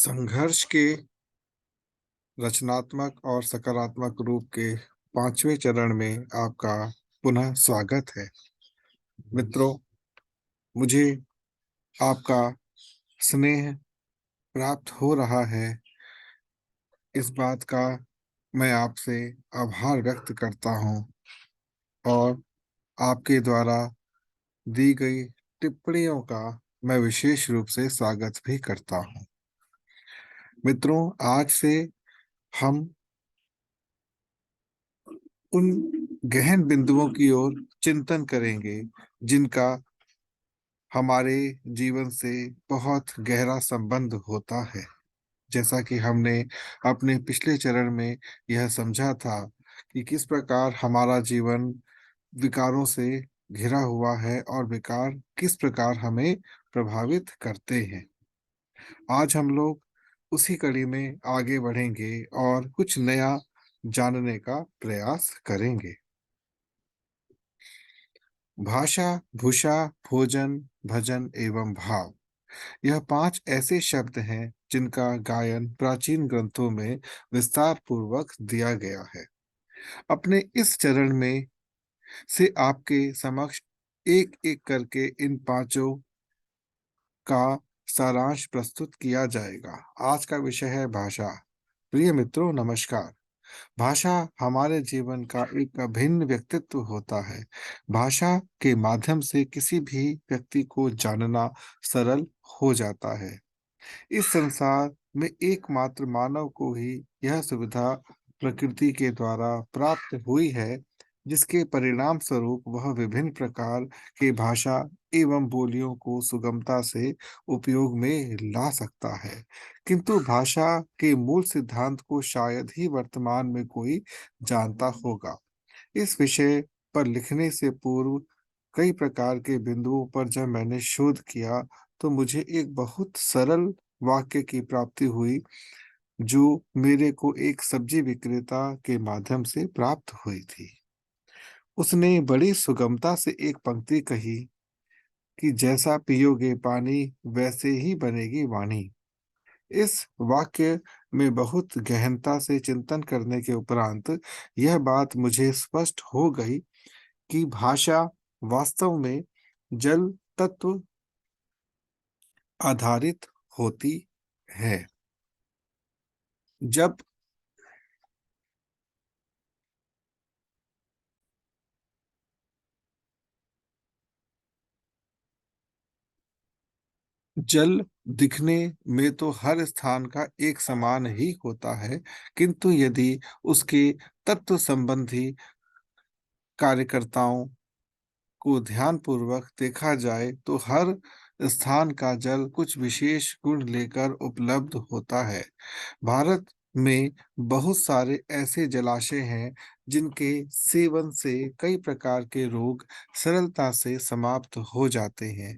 संघर्ष के रचनात्मक और सकारात्मक रूप के पांचवें चरण में आपका पुनः स्वागत है। मित्रों, मुझे आपका स्नेह प्राप्त हो रहा है। इस बात का मैं आपसे आभार व्यक्त करता हूँ और आपके द्वारा दी गई टिप्पणियों का मैं विशेष रूप से स्वागत भी करता हूँ। मित्रों, आज से हम उन गहन बिंदुओं की ओर चिंतन करेंगे जिनका हमारे जीवन से बहुत गहरा संबंध होता है। जैसा कि हमने अपने पिछले चरण में यह समझा था कि किस प्रकार हमारा जीवन विकारों से घिरा हुआ है और विकार किस प्रकार हमें प्रभावित करते हैं। आज हम लोग उसी कड़ी में आगे बढ़ेंगे और कुछ नया जानने का प्रयास करेंगे। भाषा, भूषा, भोजन, भजन एवं भाव, यह पांच ऐसे शब्द हैं जिनका गायन प्राचीन ग्रंथों में विस्तार पूर्वक दिया गया है। अपने इस चरण में से आपके समक्ष एक एक करके इन पांचों का सारांश प्रस्तुत किया जाएगा। आज का विषय है भाषा। प्रिय मित्रों, नमस्कार। भाषा हमारे जीवन का एक अभिन्न व्यक्तित्व होता है। भाषा के माध्यम से किसी भी व्यक्ति को जानना सरल हो जाता है। इस संसार में एकमात्र मानव को ही यह सुविधा प्रकृति के द्वारा प्राप्त हुई है, जिसके परिणाम स्वरूप वह विभिन्न प्रकार के भाषा एवं बोलियों को सुगमता से उपयोग में ला सकता है। किंतु भाषा के मूल सिद्धांत को शायद ही वर्तमान में कोई जानता होगा। इस विषय पर लिखने से पूर्व कई प्रकार के बिंदुओं पर जब मैंने शोध किया, तो मुझे एक बहुत सरल वाक्य की प्राप्ति हुई, जो मेरे को एक सब्जी विक्रेता के माध्यम से प्राप्त हुई थी। उसने बड़ी सुगमता से एक पंक्ति कही कि जैसा पियोगे पानी वैसे ही बनेगी वाणी। इस वाक्य में बहुत गहनता से चिंतन करने के उपरांत यह बात मुझे स्पष्ट हो गई कि भाषा वास्तव में जल तत्व आधारित होती है। जब जल दिखने में तो हर स्थान का एक समान ही होता है, किंतु यदि उसके तत्व संबंधी कार्यकर्ताओं को ध्यानपूर्वक देखा जाए तो हर स्थान का जल कुछ विशेष गुण लेकर उपलब्ध होता है। भारत में बहुत सारे ऐसे जलाशय हैं जिनके सेवन से कई प्रकार के रोग सरलता से समाप्त हो जाते हैं।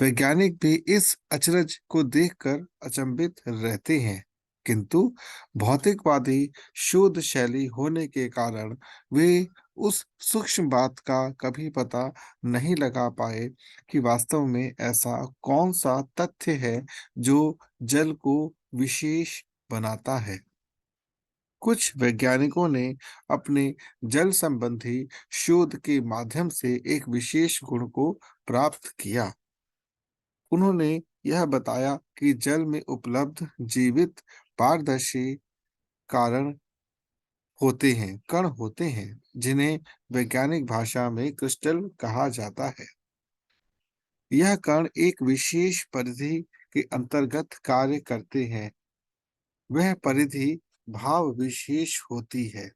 वैज्ञानिक भी इस अचरज को देखकर अचंभित रहते हैं, किंतु भौतिकवादी शोध शैली होने के कारण वे उस सूक्ष्म बात का कभी पता नहीं लगा पाए कि वास्तव में ऐसा कौन सा तथ्य है जो जल को विशेष बनाता है। कुछ वैज्ञानिकों ने अपने जल संबंधी शोध के माध्यम से एक विशेष गुण को प्राप्त किया। उन्होंने यह बताया कि जल में उपलब्ध जीवित पारदर्शी कारण होते हैं, कण होते हैं, जिन्हें वैज्ञानिक भाषा में क्रिस्टल कहा जाता है। यह कण एक विशेष परिधि के अंतर्गत कार्य करते हैं। वह परिधि भाव विशेष होती है।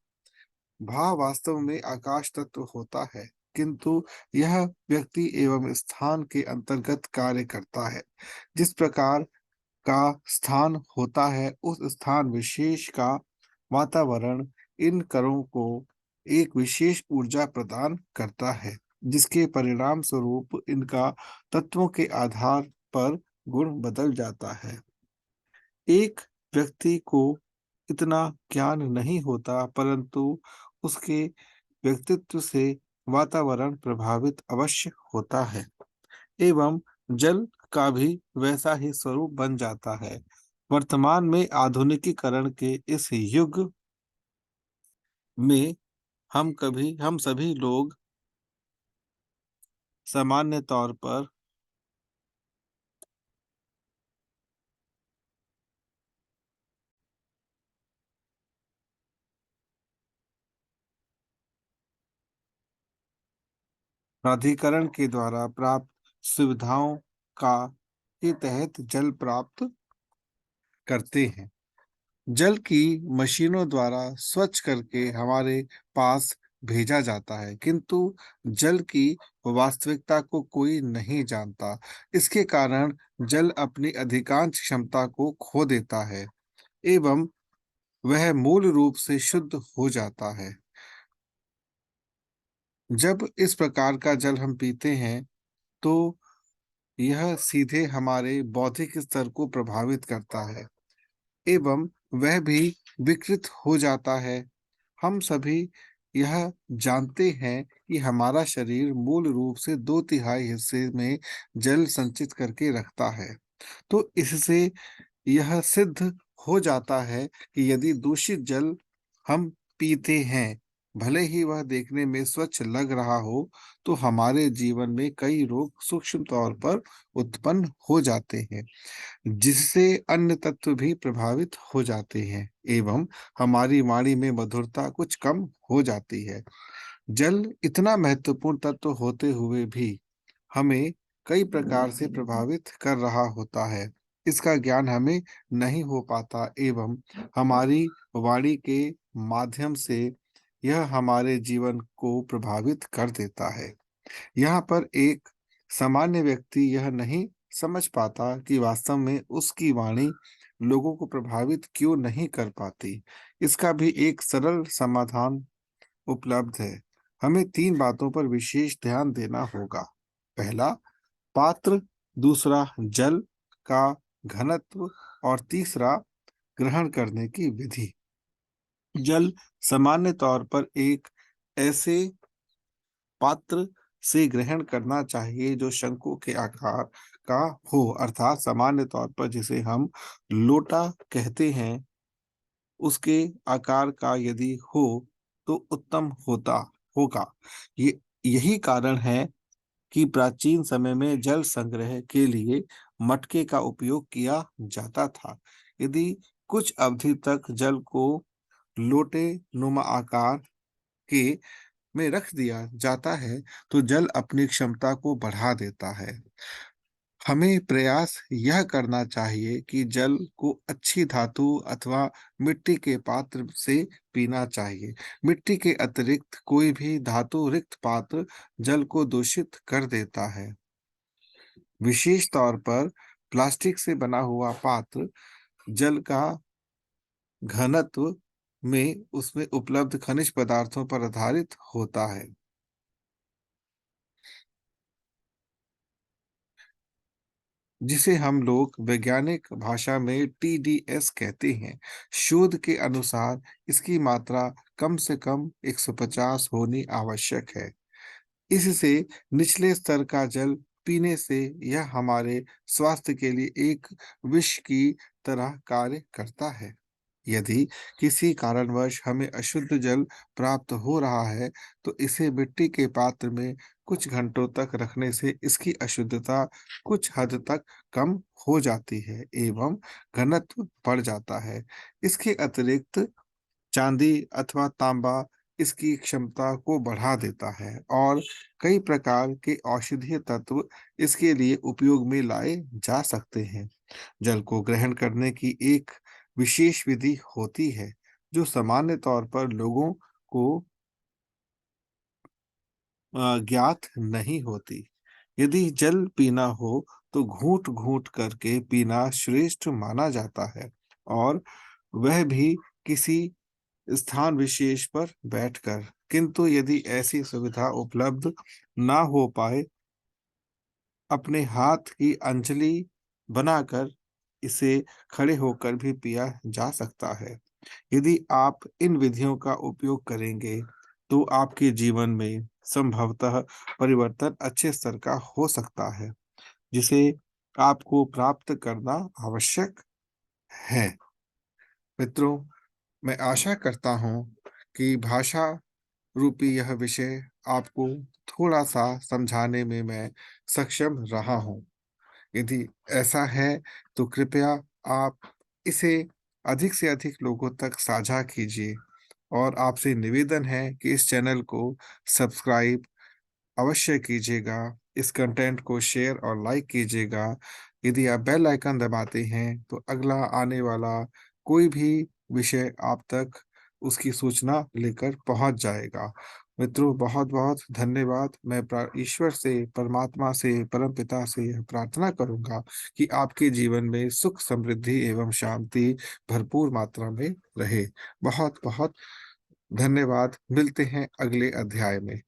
भाव वास्तव में आकाश तत्व होता है, किंतु यह व्यक्ति एवं स्थान के अंतर्गत कार्य करता है। जिस प्रकार का स्थान होता है, उस स्थान विशेष का वातावरण इन कणों को एक विशेष ऊर्जा प्रदान करता है, जिसके परिणाम स्वरूप इनका तत्वों के आधार पर गुण बदल जाता है। एक व्यक्ति को इतना ज्ञान नहीं होता, परंतु उसके व्यक्तित्व से वातावरण प्रभावित अवश्य होता है एवं जल का भी वैसा ही स्वरूप बन जाता है। वर्तमान में आधुनिकीकरण के इस युग में हम सभी लोग सामान्य तौर पर प्राधिकरण के द्वारा प्राप्त सुविधाओं का के तहत जल प्राप्त करते हैं। जल की मशीनों द्वारा स्वच्छ करके हमारे पास भेजा जाता है, किंतु जल की वास्तविकता को कोई नहीं जानता। इसके कारण जल अपनी अधिकांश क्षमता को खो देता है एवं वह मूल रूप से शुद्ध हो जाता है। जब इस प्रकार का जल हम पीते हैं तो यह सीधे हमारे बौद्धिक स्तर को प्रभावित करता है एवं वह भी विकृत हो जाता है। हम सभी यह जानते हैं कि हमारा शरीर मूल रूप से 2/3 हिस्से में जल संचित करके रखता है। तो इससे यह सिद्ध हो जाता है कि यदि दूषित जल हम पीते हैं, भले ही वह देखने में स्वच्छ लग रहा हो, तो हमारे जीवन में कई रोग सूक्ष्म तौर पर उत्पन्न हो जाते हैं, जिससे अन्य तत्व भी प्रभावित हो जाते हैं एवं हमारी वाणी में मधुरता कुछ कम हो जाती है। जल इतना महत्वपूर्ण तत्व होते हुए भी हमें कई प्रकार से प्रभावित कर रहा होता है। इसका ज्ञान हमें नहीं हो पाता एवं हमारी वाणी के माध्यम से यह हमारे जीवन को प्रभावित कर देता है। यहाँ पर एक सामान्य व्यक्ति यह नहीं समझ पाता कि वास्तव में उसकी वाणी लोगों को प्रभावित क्यों नहीं कर पाती। इसका भी एक सरल समाधान उपलब्ध है। हमें 3 बातों पर विशेष ध्यान देना होगा। पहला, पात्र, दूसरा जल का घनत्व और तीसरा ग्रहण करने की विधि। जल सामान्य तौर पर एक ऐसे पात्र से ग्रहण करना चाहिए जो शंकु के आकार का हो, अर्थात सामान्य तौर पर जिसे हम लोटा कहते हैं, उसके आकार का यदि हो तो उत्तम होता होगा। ये यही कारण है कि प्राचीन समय में जल संग्रह के लिए मटके का उपयोग किया जाता था। यदि कुछ अवधि तक जल को लोटे नुमा आकार के में रख दिया जाता है तो जल अपनी क्षमता को बढ़ा देता है। हमें प्रयास यह करना चाहिए कि जल को अच्छी धातु अथवा मिट्टी के पात्र से पीना चाहिए। मिट्टी के अतिरिक्त कोई भी धातु रिक्त पात्र जल को दूषित कर देता है। विशेष तौर पर प्लास्टिक से बना हुआ पात्र जल का घनत्व में उसमें उपलब्ध खनिज पदार्थों पर आधारित होता है, जिसे हम लोग वैज्ञानिक भाषा में TDS कहते हैं। शोध के अनुसार इसकी मात्रा कम से कम 150 होनी आवश्यक है। इससे निचले स्तर का जल पीने से यह हमारे स्वास्थ्य के लिए एक विष की तरह कार्य करता है। यदि किसी कारणवश हमें अशुद्ध जल प्राप्त हो रहा है, तो इसे मिट्टी के पात्र में कुछ घंटों तक रखने से इसकी अशुद्धता कुछ हद तक कम हो जाती है एवं घनत्व बढ़ जाता है। इसके अतिरिक्त चांदी अथवा तांबा इसकी क्षमता को बढ़ा देता है और कई प्रकार के औषधीय तत्व इसके लिए उपयोग में लाए जा सकते हैं। जल को ग्रहण करने की एक विशेष विधि होती है जो सामान्य तौर पर लोगों को ज्ञात नहीं होती। यदि जल पीना हो तो घूंट घूंट करके पीना श्रेष्ठ माना जाता है और वह भी किसी स्थान विशेष पर बैठकर। किंतु यदि ऐसी सुविधा उपलब्ध ना हो पाए, अपने हाथ की अंजलि बनाकर इसे खड़े होकर भी पिया जा सकता है। यदि आप इन विधियों का उपयोग करेंगे तो आपके जीवन में संभवतः परिवर्तन अच्छे स्तर का हो सकता है, जिसे आपको प्राप्त करना आवश्यक हैं। मित्रों, मैं आशा करता हूँ कि भाषा रूपी यह विषय आपको थोड़ा-सा समझाने में मैं सक्षम रहा हूँ। यदि ऐसा है, तो कृपया आप इसे अधिक से अधिक लोगों तक साझा कीजिए और आपसे निवेदन है कि इस चैनल को सब्सक्राइब अवश्य कीजिएगा, इस कंटेंट को शेयर और लाइक कीजिएगा। यदि आप बेल आइकन दबाते हैं, तो अगला आने वाला कोई भी विषय आप तक उसकी सूचना लेकर पहुँच जाएगा। मित्रों, बहुत-बहुत धन्यवाद। मैं ईश्वर से, परमात्मा से, परमपिता से यह प्रार्थना करूँगा कि आपके जीवन में सुख, समृद्धि एवं शांति भरपूर मात्रा में रहे। बहुत-बहुत धन्यवाद। मिलते हैं अगले अध्याय में।